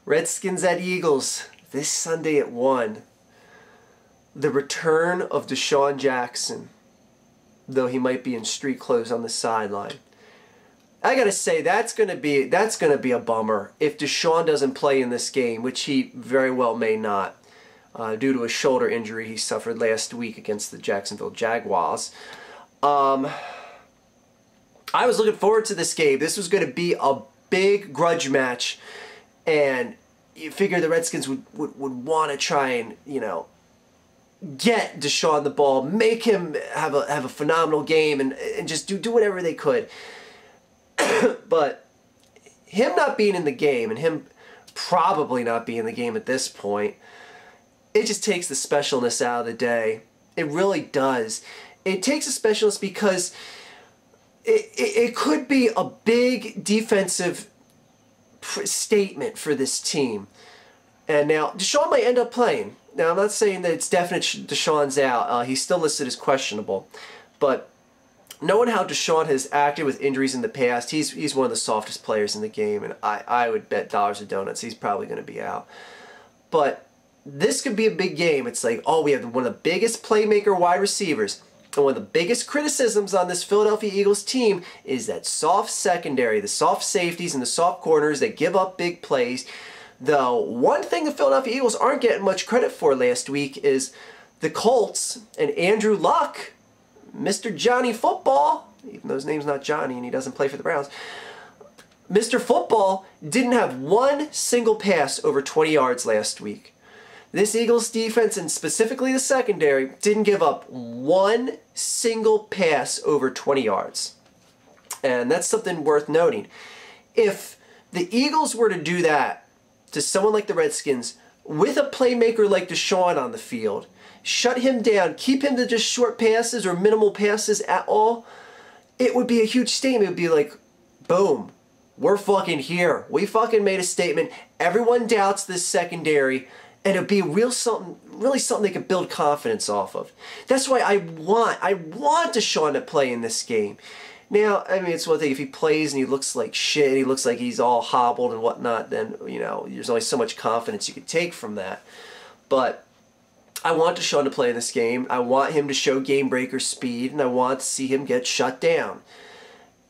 Redskins at Eagles this Sunday at 1. The return of Desean Jackson, though he might be in street clothes on the sideline. I gotta say, that's gonna be a bummer if Desean doesn't play in this game, which he very well may not, due to a shoulder injury he suffered last week against the Jacksonville Jaguars. I was looking forward to this game. This was going to be a big grudge match, and you figure the Redskins would want to try and, you know, get Desean the ball, make him have a phenomenal game, and just do whatever they could. But him not being in the game, and him probably not being in the game at this point, it just takes the specialness out of the day. It really does. It takes a specialness because it could be a big defensive statement for this team. And now, Desean might end up playing. Now, I'm not saying that it's definite Desean's out. He's still listed as questionable. But knowing how Desean has acted with injuries in the past, he's one of the softest players in the game. And I would bet dollars to donuts he's probably going to be out. But this could be a big game. It's like, oh, we have one of the biggest playmaker wide receivers. And one of the biggest criticisms on this Philadelphia Eagles team is that soft secondary, the soft safeties and the soft corners that give up big plays. Though one thing the Philadelphia Eagles aren't getting much credit for last week is the Colts and Andrew Luck, Mr. Johnny Football, even though his name's not Johnny and he doesn't play for the Browns, Mr. Football didn't have one single pass over 20 yards last week. This Eagles defense, and specifically the secondary, didn't give up one single pass over 20 yards. And that's something worth noting. If the Eagles were to do that to someone like the Redskins, with a playmaker like Desean on the field, shut him down, keep him to just short passes or minimal passes at all, it would be a huge statement. It would be like, boom, we're fucking here. We fucking made a statement. Everyone doubts this secondary. And it'd be really something they could build confidence off of. That's why I want Desean to play in this game. Now, I mean, it's one thing if he plays and he looks like shit, he looks like he's all hobbled and whatnot, then, you know, there's only so much confidence you can take from that. But I want Desean to play in this game. I want him to show game breaker speed, and I want to see him get shut down.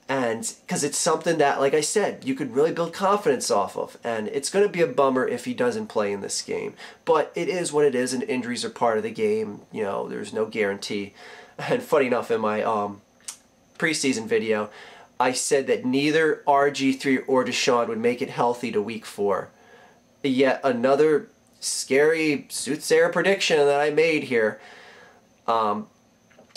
And because it's something that, like I said, you could really build confidence off of. And it's going to be a bummer if he doesn't play in this game. But it is what it is, and injuries are part of the game. You know, there's no guarantee. And funny enough, in my preseason video, I said that neither RG3 or Desean would make it healthy to week 4. Yet another scary soothsayer prediction that I made here.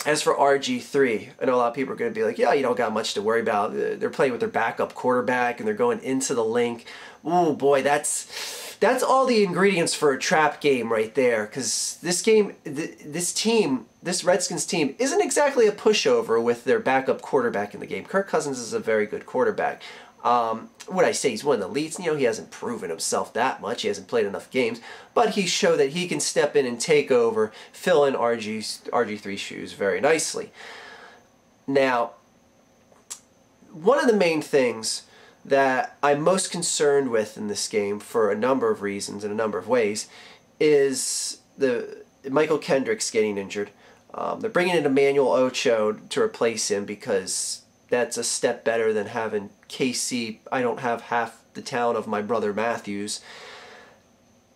As for RG3, I know a lot of people are going to be like, yeah, you don't got much to worry about. They're playing with their backup quarterback, and they're going into the Linc. Ooh, boy, that's all the ingredients for a trap game right there. Because this game, this Redskins team, isn't exactly a pushover with their backup quarterback in the game. Kirk Cousins is a very good quarterback. Would I say he's one of the elites? You know, he hasn't proven himself that much. He hasn't played enough games. But he showed that he can step in and take over, fill in RG3's shoes very nicely. Now, one of the main things that I'm most concerned with in this game, for a number of reasons in a number of ways, is the Michael Kendricks getting injured. They're bringing in Emmanuel Ocho to replace him because that's a step better than having KC. I don't have half the talent of my brother Matthews.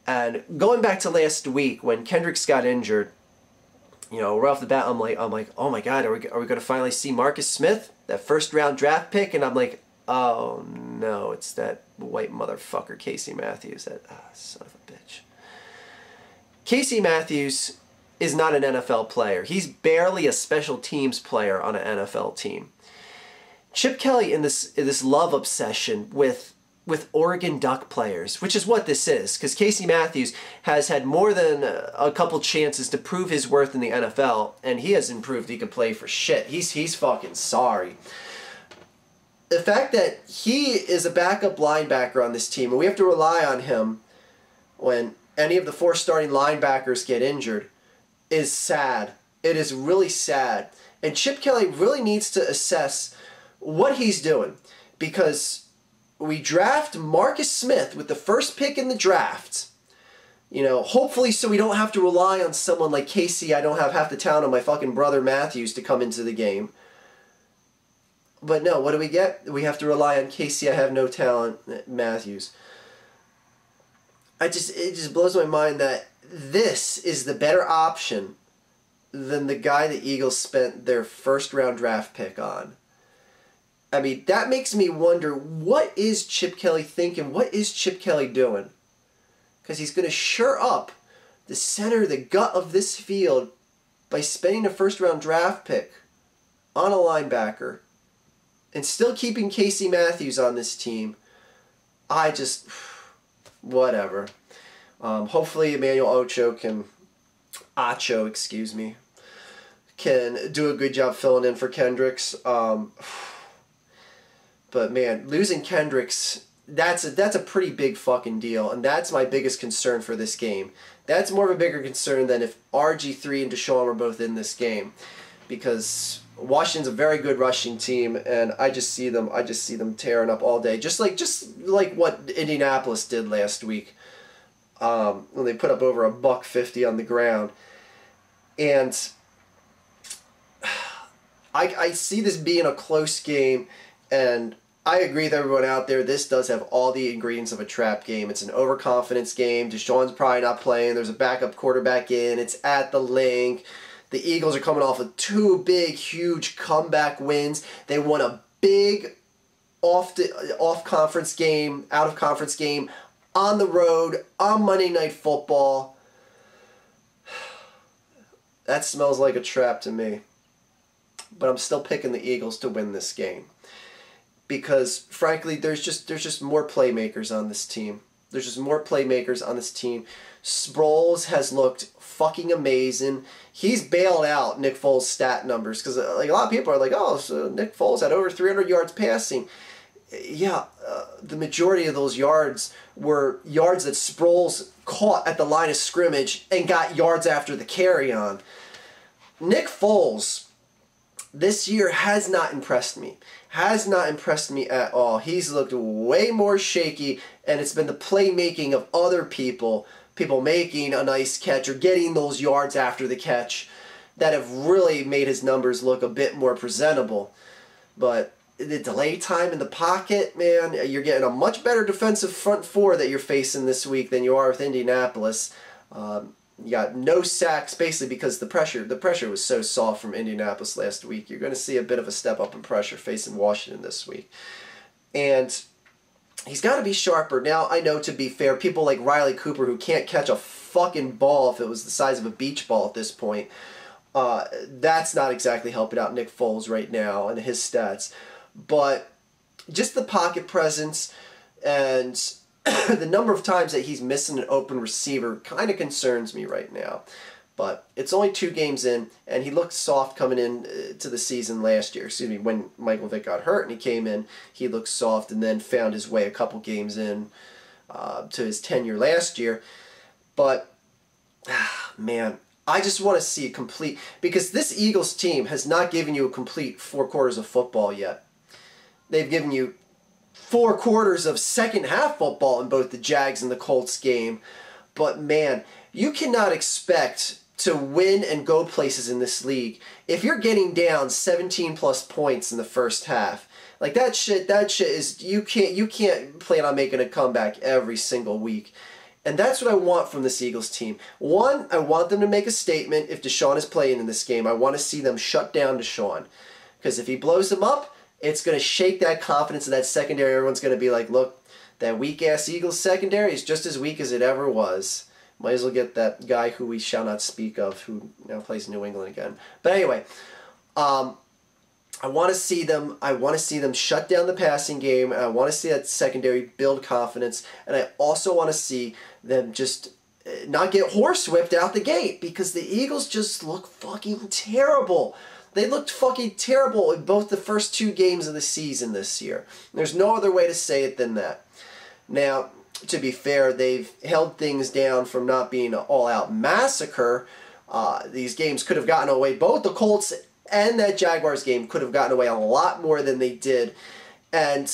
And going back to last week when Kendricks got injured, you know, right off the bat, I'm like, oh my God, are we going to finally see Marcus Smith, that first-round draft pick? And I'm like, oh no, it's that white motherfucker Casey Matthews. That son of a bitch. Casey Matthews is not an NFL player. He's barely a special teams player on an NFL team. Chip Kelly in this love obsession with Oregon Duck players, which is what this is, because Casey Matthews has had more than a couple chances to prove his worth in the NFL, and he hasn't proved he can play for shit. He's fucking sorry. The fact that he is a backup linebacker on this team, and we have to rely on him when any of the 4 starting linebackers get injured, is sad. It is really sad. And Chip Kelly really needs to assess what he's doing, because we draft Marcus Smith with the first pick in the draft. You know, hopefully so we don't have to rely on someone like Casey. I don't have half the town on my fucking brother Matthews to come into the game. But no, what do we get? We have to rely on Casey. I have no talent, Matthews. It just blows my mind that this is the better option than the guy the Eagles spent their first-round draft pick on. I mean, that makes me wonder, what is Chip Kelly thinking? What is Chip Kelly doing? Because he's going to shore up the center, the gut of this field by spending a first-round draft pick on a linebacker and still keeping Casey Matthews on this team. Whatever. Hopefully Emmanuel Ocho can do a good job filling in for Kendricks. But man, losing Kendricks, that's a pretty big fucking deal, and that's my biggest concern for this game. That's more of a bigger concern than if RG3 and Desean were both in this game, because Washington's a very good rushing team, and I just see them tearing up all day, just like what Indianapolis did last week, when they put up over $150 on the ground. And I see this being a close game, and I agree with everyone out there. This does have all the ingredients of a trap game. It's an overconfidence game. Deshaun's probably not playing. There's a backup quarterback in. It's at the Linc. The Eagles are coming off of 2 big, huge comeback wins. They won a big out-of-conference game on the road on Monday Night Football. That smells like a trap to me. But I'm still picking the Eagles to win this game, because frankly, there's just more playmakers on this team. There's just more playmakers on this team. Sproles has looked fucking amazing. He's bailed out Nick Foles' stat numbers, because like a lot of people are like, oh, so Nick Foles had over 300 yards passing. Yeah, the majority of those yards were yards that Sproles caught at the line of scrimmage and got yards after the carry on. Nick Foles this year has not impressed me. Has not impressed me at all. He's looked way more shaky, and it's been the playmaking of other people making a nice catch or getting those yards after the catch, that have really made his numbers look a bit more presentable. But the delay time in the pocket, man, you're getting a much better defensive front four that you're facing this week than you are with Indianapolis. You got no sacks, basically, because the pressure was so soft from Indianapolis last week. You're going to see a bit of a step up in pressure facing Washington this week. And he's got to be sharper. Now, I know, to be fair, people like Riley Cooper, who can't catch a fucking ball if it was the size of a beach ball at this point, that's not exactly helping out Nick Foles right now and his stats. But just the pocket presence and the number of times that he's missing an open receiver kind of concerns me right now. But it's only 2 games in, and he looked soft coming in to the season last year. Excuse me, when Michael Vick got hurt and he came in, he looked soft and then found his way a couple games in to his tenure last year. But, man, I just want to see a complete, because this Eagles team has not given you a complete 4 quarters of football yet. They've given you 4 quarters of second half football in both the Jags and the Colts game. But man, you cannot expect to win and go places in this league if you're getting down 17 plus points in the first half. Like that shit is, you can't plan on making a comeback every single week. And that's what I want from this Eagles team. One, I want them to make a statement if Desean is playing in this game. I want to see them shut down Desean, because if he blows them up, it's going to shake that confidence of that secondary. Everyone's going to be like, look, that weak-ass Eagles secondary is just as weak as it ever was. Might as well get that guy who we shall not speak of, who now plays New England again. But anyway, I want to see them shut down the passing game. I want to see that secondary build confidence. And I also want to see them just not get horsewhipped out the gate, because the Eagles just look fucking terrible. They looked fucking terrible in both the first 2 games of the season this year. There's no other way to say it than that. Now, to be fair, they've held things down from not being an all-out massacre. These games could have gotten away. Both the Colts and that Jaguars game could have gotten away a lot more than they did. And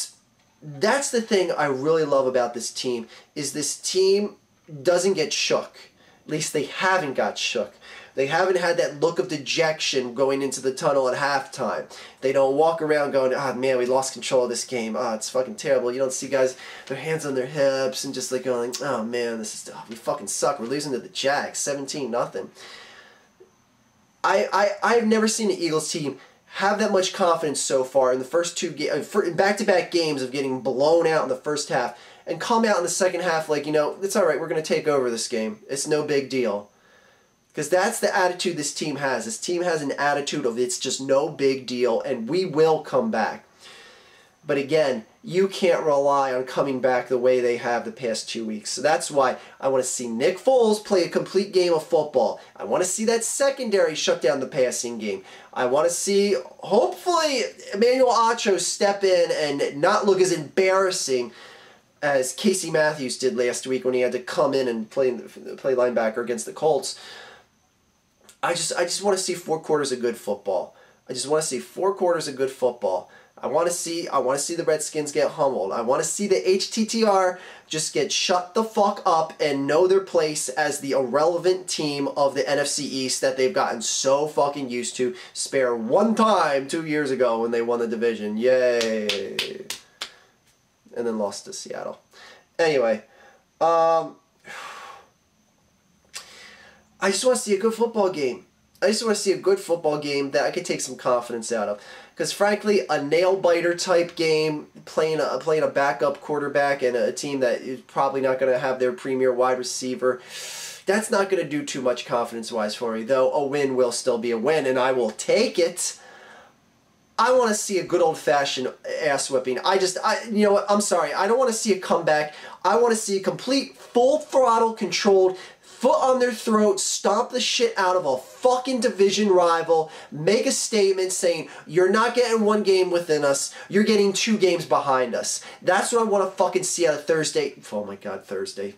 That's the thing I really love about this team, is this team doesn't get shook. At least they haven't got shook. They haven't had that look of dejection going into the tunnel at halftime. They don't walk around going, "Ah, man, we lost control of this game. Ah, it's fucking terrible." You don't see guys, their hands on their hips and just like going, "Oh man, we fucking suck. We're losing to the Jags, 17-0. I've never seen the Eagles team have that much confidence so far in the first two in back-to-back games of getting blown out in the first half and come out in the second half like, it's all right, we're going to take over this game. It's no big deal. Because that's the attitude this team has. This team has an attitude of it's just no big deal and we will come back. But again, you can't rely on coming back the way they have the past 2 weeks. So that's why I want to see Nick Foles play a complete game of football. I want to see that secondary shut down the passing game. I want to see, hopefully, Emmanuel Acho step in and not look as embarrassing as Casey Matthews did last week when he had to come in and play linebacker against the Colts. I just want to see 4 quarters of good football. I just want to see 4 quarters of good football. I want to see the Redskins get humbled. I want to see the HTTR just get shut the fuck up and know their place as the irrelevant team of the NFC East that they've gotten so fucking used to. Spare one time 2 years ago when they won the division. Yay. And then lost to Seattle. Anyway, I just want to see a good football game. I just want to see a good football game that I could take some confidence out of. Because frankly, a nail-biter type game, playing a backup quarterback and a team that is probably not going to have their premier wide receiver, that's not going to do too much confidence-wise for me. Though a win will still be a win, and I will take it. I want to see a good old-fashioned ass-whipping. You know what? I'm sorry. I don't want to see a comeback. I want to see a complete, full-throttle controlled, foot on their throat, stomp the shit out of a fucking division rival, make a statement saying, you're not getting 1 game within us, you're getting 2 games behind us. That's what I want to fucking see out of Thursday. Oh my god, Thursday.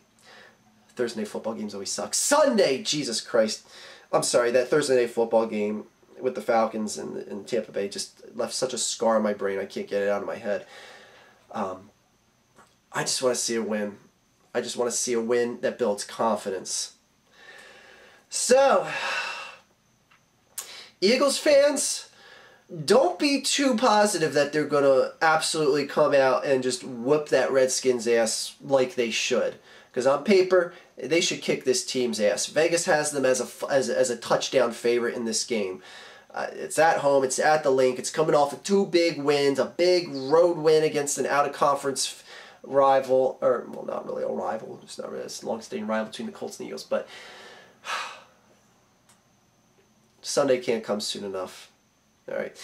Thursday night football games always suck. Sunday! Jesus Christ. I'm sorry, that Thursday night football game with the Falcons and Tampa Bay just left such a scar on my brain, I can't get it out of my head. I just want to see a win. I just want to see a win that builds confidence. So, Eagles fans, don't be too positive that they're going to absolutely come out and just whoop that Redskins ass like they should. Because on paper, they should kick this team's ass. Vegas has them as a touchdown favorite in this game. It's at home. It's at the Linc. It's coming off of 2 big wins, a big road win against an out-of-conference rival, or, well, not really a rival. It's not really a long-standing rival between the Colts and the Eagles, but Sunday can't come soon enough. All right.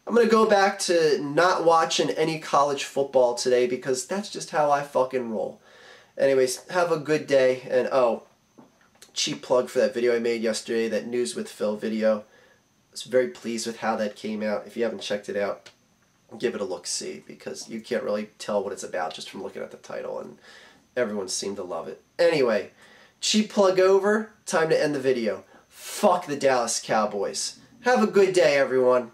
I'm going to go back to not watching any college football today because that's just how I fucking roll. Anyways, have a good day, and cheap plug for that video I made yesterday, that News with Phil video. I was very pleased with how that came out. If you haven't checked it out, give it a look-see, because you can't really tell what it's about just from looking at the title, and everyone seemed to love it. Anyway, cheap plug over, time to end the video. Fuck the Dallas Cowboys. Have a good day, everyone.